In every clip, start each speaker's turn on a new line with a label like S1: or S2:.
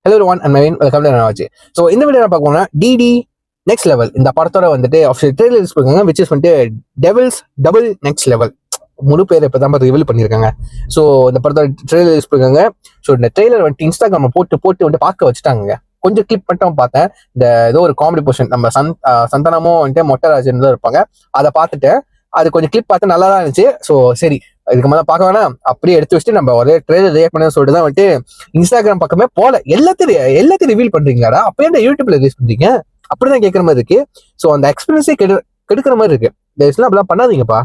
S1: Hello one and mine welcome to Nachu. So இந்த வீடியோ என்ன பார்க்கணும்னா டிடி நெக்ஸ்ட் லெவல் இந்த படத்தோட வந்துட்டு ஆஃபிஷியல் ட்ரெய்லர் ரிலீஸ் பண்ணுங்க, விச் இஸ் வந்துட்டு டெவில்ஸ் டபுள் நெக்ஸ்ட் லெவல். முழு பேர் இப்போ தான் ரிவீல் பண்ணியிருக்காங்க. ஸோ இந்த படத்தோட ட்ரெய்லர் ரிலீஸ் பண்ணுங்க. ஸோ இந்த ட்ரெய்லர் வந்துட்டு இன்ஸ்டாகிராமில் போட்டு வந்துட்டு பார்க்க வச்சுட்டாங்க. கொஞ்சம் கிளிப் மட்டும் பார்த்தேன். இந்த ஏதோ ஒரு காமெடி போர்ஷன் நம்ம சந்தானமும் வந்துட்டு மொட்டராஜன் தான் இருப்பாங்க, அதை பார்த்துட்டு அது கொஞ்சம் கிளிப் பார்த்து நல்லா தான் இருந்துச்சு. ஸோ சரி, இதுக்கு மேலே பார்க்க வேணாம், அப்படியே எடுத்து வச்சுட்டு நம்ம ஒரே ட்ரெய்லர் ரியாக்ட் பண்ண சொல்லிட்டு தான் வந்துட்டு இன்ஸ்டாகிராம் பக்கமே போல. எல்லாத்தையும் ரிவீல் பண்றீங்களாடா, அப்படியே அந்த யூடியூப்ல ரிலீஸ் பண்றீங்க அப்படிதான் கேட்குற மாதிரி இருக்கு. ஸோ அந்த எக்ஸ்பீரியன்ஸே கெடுக்கிற மாதிரி இருக்கு. தயவுசெய்து அப்படிலாம் பண்ணாதீங்கப்பா.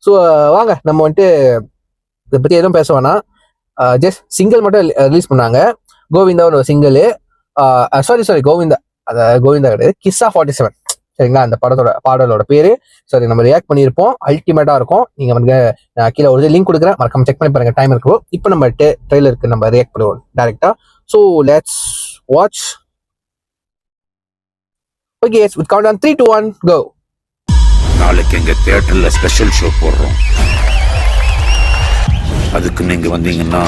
S1: ஸோ வாங்க நம்ம வந்துட்டு இதை பத்தி எதுவும் பேச வேணாம். ஜஸ்ட் சிங்கிள் மட்டும் ரிலீஸ் பண்ணாங்க. கோவிந்தா ஒரு சிங்கிள், சாரி கோவிந்தா, கோவிந்தா கிடையாது, கிஸ்ஸா 47. சரிங்களா, அந்த பாடலோட பேரு. சரி, நம்ம ரியாக்ட் பண்ணியிருப்போம், அல்டிமேட்டா இருக்கும். நீங்க வந்து கீழே ஒரு லிங்க் கொடுக்குறேன், மறக்காம செக் பண்ணி பாருங்க, டைம் இருக்கும். இப்போ நம்ம ட்ரெய்லருக்கு நம்ம ரியாக்ட் பண்ணுவோம் டைரக்டா. So let's watch. Okay, with count on 3 2 1 கோ.
S2: நாளைக்கு எங்க தியேட்டர்ல ஸ்பெஷல் ஷோ போடுறோம். அதுக்கு நீங்க வந்தீங்கன்னா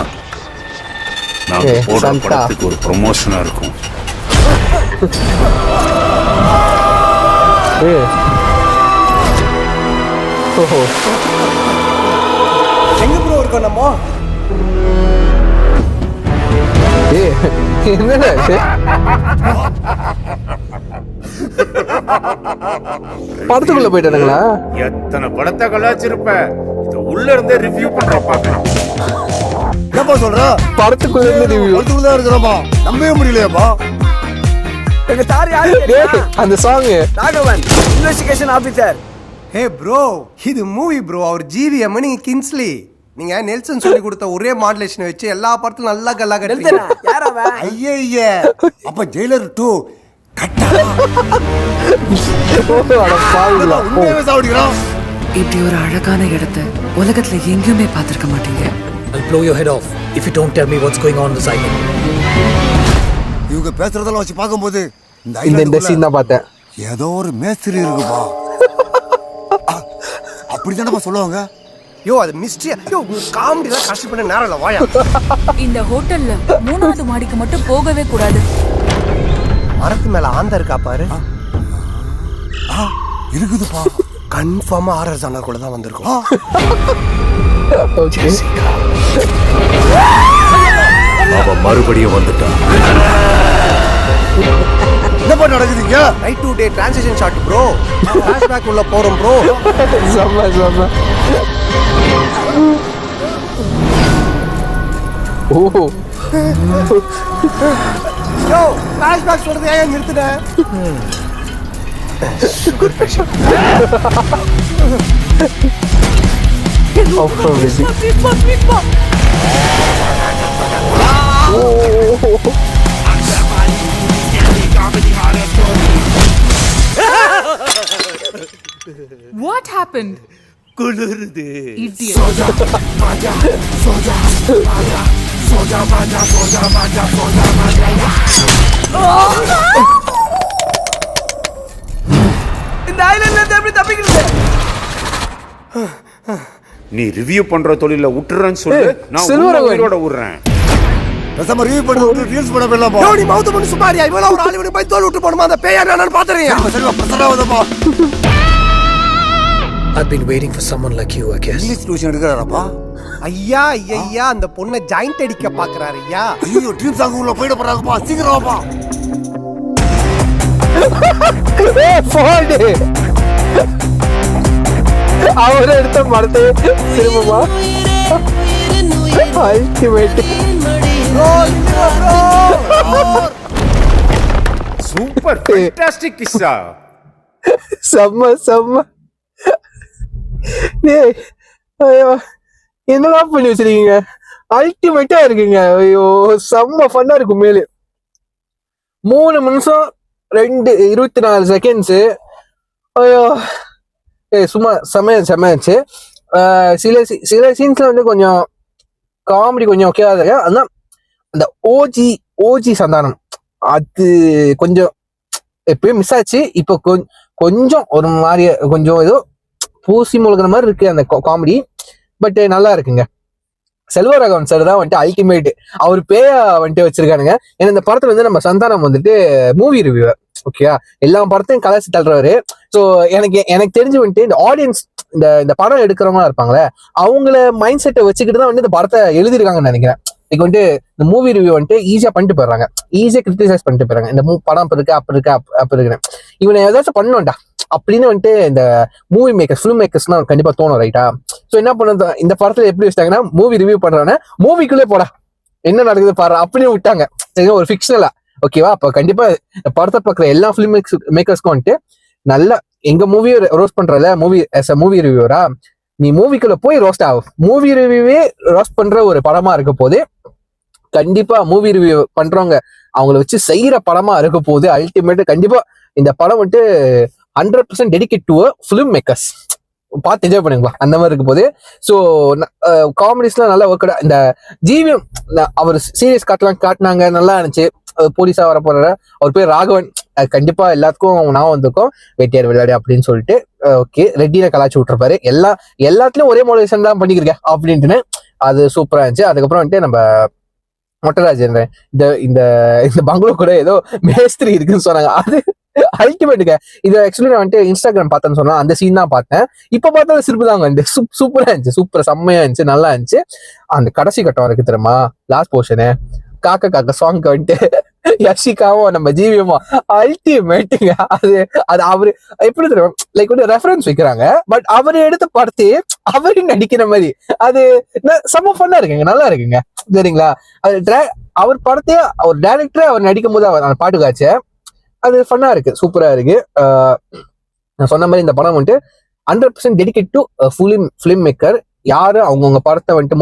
S2: நாங்க போடுற படத்துக்கு ஒரு ப்ரொமோஷனா இருக்கும்.
S3: எங்க ப்ரோ இருக்கோம் நம்ம?
S1: என்னடா படத்துக்குள்ள போயிட்டானுங்களா?
S2: எத்தனை படத்தை கலாச்சிருப்ப, இத உள்ள இருந்தே ரிவ்யூ பண்றோம். பார்க்கலாம்.
S3: என்னப்பா சொல்ற?
S1: படத்துக்குள்ள இருந்து ரிவ்யூ?
S3: படத்துக்குள்ள தான் இருக்கிறோமா? நம்பவே முடியலையாப்பா. எங்க தார் யாரு?
S1: அந்த சாங்
S3: ராகவன், இன்வெஸ்டிகேஷன் ஆபீசர். ஹே ப்ரோ, இது மூவி ப்ரோ. அவர் ஜிவிஎம், நீங்க கின்ஸ்லி. நீங்க நெல்சன் சொல்லி கொடுத்த ஒரே மாடுலேஷன் வச்சு எல்லா படத்துலயும் நல்லா கல்லா கட்டுறீங்க. யார் அவன்? ஐயே, அப்ப ஜெயிலர் 2 கட்டா. உண்மையாவே சாவடிக்கிறோம்.
S4: இப்படி ஒரு அழகான இடத்தை உலகத்துல எங்கேயுமே பார்த்திருக்க மாட்டீங்க.
S5: I'll blow your head off if you don't tell me what's going on in this island.
S3: இவங்க பேசுறதெல்லாம் வச்சு பார்க்கும்போது
S1: இந்த சீன் தான் பார்த்தேன்.
S3: ஏதோ ஒரு மேஸ்திரி இருக்குப்பா. அப்படிதானப்பா சொல்லுவாங்க. யோ, அது மிஸ்ட்ரி. யோ, காமெடிலாம் கஷ்ட பண்ண நேரம் இல்ல, வாயா.
S6: இந்த ஹோட்டல்ல 3வது மாடிக்கு மட்டும் போகவே கூடாது.
S3: மரத்து மேல ஆந்த இருக்கா பாரு. இருக்குதுப்பா. கன்ஃபார்மா ஆர்ஆர் ஜானர் கூட தான் வந்திருக்கும்.
S2: அவ மறுபடியும் வந்துட்டான்.
S3: என்னப்பா நடக்குதுங்க? Right today transition shot bro. Flashback உள்ள போறோம் ப்ரோ.
S1: சம்ம ஓ
S3: யோ, ஃபிளாஷ்பேக் சொல்றது ஏன் நிறுத்துன? Sugar patient.
S6: What happened?
S2: குளிருது.
S6: Idiot.
S3: இந்த ஐலண்ட்ல இருந்து எப்படி தப்பிக்கிறது?
S2: நீ ரிவ்யூ பண்ற தொழில விட்டுறேன்னு சொல்லு, நான் உயிரோட விடுறேன்.
S3: பேசாம ரிவ்யூ பண்ணி ரீல்ஸ் பண்ண போறலாம். யோ, நீ மவுத் பண்ணி சுமாரியா? இவள ஒரு ஹாலிவுட் போய் தோல் விட்டு போணுமா? அந்த பேயா என்னன்னு பாத்துறீங்க. சரிவா, பிரசராவதப்பா.
S5: I've been waiting for someone like you, I guess.
S3: English tuition எடுக்கறாரப்பா. ஐயா, அந்த பொண்ணை ஜாயிண்ட் அடிக்க பாக்குறாரு ஐயா. ஐயோ, ட்ரீம் சாங் உள்ள போய்ட போறாங்கப்பா. சீக்கிரம் வாப்பா.
S1: அவர் எடுத்த படத்தை திரும்பமா அல்டிமேட்.
S2: சூப்பர், ஃபேண்டாஸ்டிக் கிஸ்ஸா.
S1: செம்ம. ஐயோ, என்னடா பண்ணி வச்சிருக்கீங்க? அல்டிமேட்டா இருக்குங்க. ஐயோ, செம்ம ஃபன்னா இருக்கும். மேலே 3 நிமிஷம் 24 செகண்ட்ஸ். ஐயோ, சும்மா செம்மையாச்சு. சில சீன்ஸ்ல வந்து கொஞ்சம் காமெடி கொஞ்சம் ஓகேவா இருக்கு. அதான் அந்த ஓஜி சந்தானம் அது கொஞ்சம் எப்பயும் மிஸ் ஆச்சு. இப்போ கொஞ்சம் ஒரு மாதிரி கொஞ்சம் ஏதோ பூசி முழுகிற மாதிரி இருக்கு அந்த காமெடி. பட் நல்லா இருக்குங்க. செல்வராகவன் சார் தான் வந்துட்டு அல்டிமேட். அவர் பேயா வந்துட்டு வச்சிருக்கானுங்க. ஏன்னா இந்த படத்துல வந்து நம்ம சந்தானம் வந்துட்டு மூவி ரிவ்யூவர், ஓகேயா, எல்லா படத்தையும் கலாச்சி தள்ளுறாரு. ஸோ எனக்கு தெரிஞ்சு வந்துட்டு இந்த ஆடியன்ஸ் இந்த படம் எடுக்கிறவங்களா இருப்பாங்களே, அவங்கள மைண்ட் செட்டை வச்சுக்கிட்டு தான் வந்து இந்த படத்தை எழுதிருக்காங்கன்னு நினைக்கிறேன். இப்போ வந்துட்டு இந்த மூவி ரிவ்யூ வந்துட்டு ஈஸியா பண்ணிட்டு போயிடுறாங்க, ஈஸியா கிரிட்டிசைஸ் பண்ணிட்டு போயிடுறாங்க. இந்த படம் அப்ப இருக்கு அப்ப இருக்கு அப்ப இருக்குன்னு இவனை ஏதாச்சும் பண்ணுவேன்டா அப்படின்னு வந்துட்டு இந்த மூவி மேக்கர்ஸ், ஃபிலிம் மேக்கர்ஸ்லாம் கண்டிப்பா தோணும், ரைட்டா? ஸோ என்ன பண்ண இந்த படத்துல எப்படி வச்சிட்டாங்கன்னா, மூவி ரிவ்யூ பண்றவன மூவிக்குள்ளே போடா என்ன நடக்குது பாரு அப்படின்னு விட்டாங்க. சரிங்களா, ஒரு ஃபிக்ஷனலா, ஓகேவா? அப்ப கண்டிப்பா இந்த படத்தை பார்க்குற எல்லா ஃபிலிம் மேக்கர்ஸ்க்கும் வந்துட்டு நல்லா எங்க மூவியை ரோஸ்ட் பண்றல மூவி ரிவ்யூவரா, நீ மூவிக்குள்ள போய் ரோஸ்ட் ஆகும். மூவி ரிவ்யூவே ரோஸ்ட் பண்ற ஒரு படமா இருக்க போது, கண்டிப்பா மூவி ரிவ்யூ பண்றவங்க அவங்கள வச்சு செய்யற படமா இருக்க போது அல்டிமேட். கண்டிப்பா இந்த படம் வந்துட்டு 100% டெடிகேட் டு ஃபிலிம் மேக்கர்ஸ். பார்த்து என்ஜாய் பண்ணுங்களா, அந்த மாதிரி இருக்க போது. ஸோ காமெடிஸ்லாம் நல்லா ஒர்க். இந்த ஜிவிஎம் அவர் சீரியஸ் காட்டினாங்க, நல்லா இருந்துச்சு. போலீஸா வர போற அவர் பேர் ராகவன், கண்டிப்பா எல்லாத்துக்கும் நான் வந்திருக்கோம் வெட்டியார் விளையாடு அப்படின்னு சொல்லிட்டு. ஓகே, ரெட்டியில கலாச்சி விட்டுருப்பாரு, எல்லாத்துலயும் ஒரே மோட்டிவேஷன் தான் பண்ணிக்கிறேன் அப்படின்ட்டுன்னு. அது சூப்பரா இருந்துச்சு. அதுக்கப்புறம் வந்துட்டு நம்ம மொட்டராஜன் இந்த பங்களோ கூட ஏதோ மேஸ்திரி இருக்குன்னு சொன்னாங்க, அது அல்டிமேட்டுங்க. இது ஆக்சுவலி நான் வந்துட்டு இன்ஸ்டாகிராம் பார்த்தேன்னு சொன்னா அந்த சீன் தான் பார்த்தேன். இப்ப பார்த்தா சிரிப்பு தாங்க வந்துட்டு சூப்பரா இருந்துச்சு, சூப்பரா செம்மையா இருந்துச்சு, நல்லா இருந்துச்சு. அந்த கடைசி கட்டம் இருக்கு தெரியுமா, லாஸ்ட் போர்ஷனு, காக்க சாங்க்கு வந்துட்டு யஷிகாவும் நம்ம ஜீவியமா அல்டிமேட்டுங்க. அது அவரு எப்படி தெரியும், லைக் வந்து ரெஃபரன்ஸ் வைக்கிறாங்க, பட் அவரு எடுத்து படத்தே அவரு நடிக்கிற மாதிரி அது செம்ம ஃபன்னா இருக்குங்க, நல்லா இருக்குங்க. சரிங்களா, அது அவர் படத்தையே அவர் டைரக்டரே அவர் நடிக்கும் போது அவர் அந்த பாட்டு காய்ச்ச அது ஃபன்னா இருக்கு, சூப்பரா இருக்கு. நான் சொன்ன மாதிரி இந்த படம் வந்துட்டு 100% டெடிகேட் டு ஃபிலிம் மேக்கர். யாரு அவங்கவுங்க படத்தை வந்துட்டு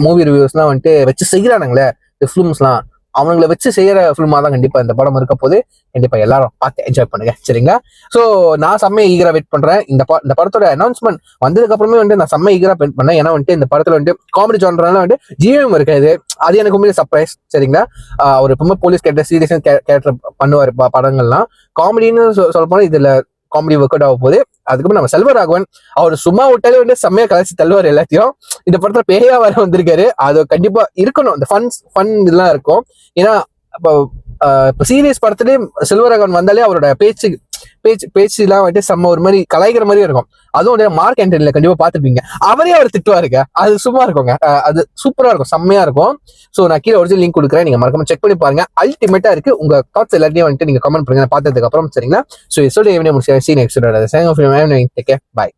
S1: மூவி ரிவ்யூஸ்லாம் வந்துட்டு வச்சு செய்யறானுங்களே, இந்த ஃபிலிம்ஸ்லாம் அவங்களை வச்சு செய்யற ஃபிலிமா தான் கண்டிப்பா இந்த படம் இருக்க போது. கண்டிப்பா எல்லாரும் பார்த்து என்ஜாய் பண்ணுங்க, சரிங்களா? ஸோ நான் செம்மையா ஈகரா வெயிட் பண்றேன். இந்த படத்தோட அனௌன்ஸ்மெண்ட் வந்ததுக்கு அப்புறமே வந்துட்டு நான் செம்மையா ஈகரா வெயிட் பண்ணேன். ஏன்னா வந்துட்டு இந்த படத்துல வந்துட்டு காமெடி ஜானர்னால வந்துட்டு ஜிவிஎம் இருக்காது, அது எனக்கு உண்மையிலே சர்ப்ரைஸ். சரிங்களா, அவர் எப்பவுமே போலீஸ் கேரக்டர், சீரியஸ் கேரக்டர் பண்ணுவார் படங்கள்லாம். காமெடின்னு சொல்ல போனா இதுல காமெடி ஒர்க் அவுட் ஆக போகுது. அதுக்கப்புறம் நம்ம செல்வராகவன், அவர் சும்மா விட்டாலே வந்து செம்மையா கலாச்சி தள்ளுவார் எல்லாத்தையும். இந்த படத்துல பேயா வர வந்திருக்காரு, அது கண்டிப்பா இருக்கணும், இந்த ஃபன் இதெல்லாம் இருக்கும். ஏன்னா இப்போ சீரியஸ் படத்துலயே செல்வராகவன் வந்தாலே அவரோட பேச்சு எல்லாம் வந்துட்டு செம்ம ஒரு மாதிரி கலாய்க்கிற மாதிரி இருக்கும். அதுவும் வந்து மார்க் ஆண்டனில கண்டிப்பா பாத்துருப்பீங்க, அவரே அவர் திட்டுவாருங்க, அது சும்மா இருக்குங்க, அது சூப்பரா இருக்கும், செம்மையா இருக்கும். ஸோ நான் கீழே ஒரிஜினல் லிங்க் கொடுக்குறேன், நீங்க மறக்காம செக் பண்ணி பாருங்க, அல்டிமேட்டா இருக்கு. உங்க தாட்ஸ் எல்லாத்தையும் வந்துட்டு நீங்க கமெண்ட் பண்ணுங்க பார்த்ததுக்கு அப்புறம், சரிங்களா? ஸோ இதோட ஈவினிங் முடிச்சு நெக்ஸ்ட் பாய்.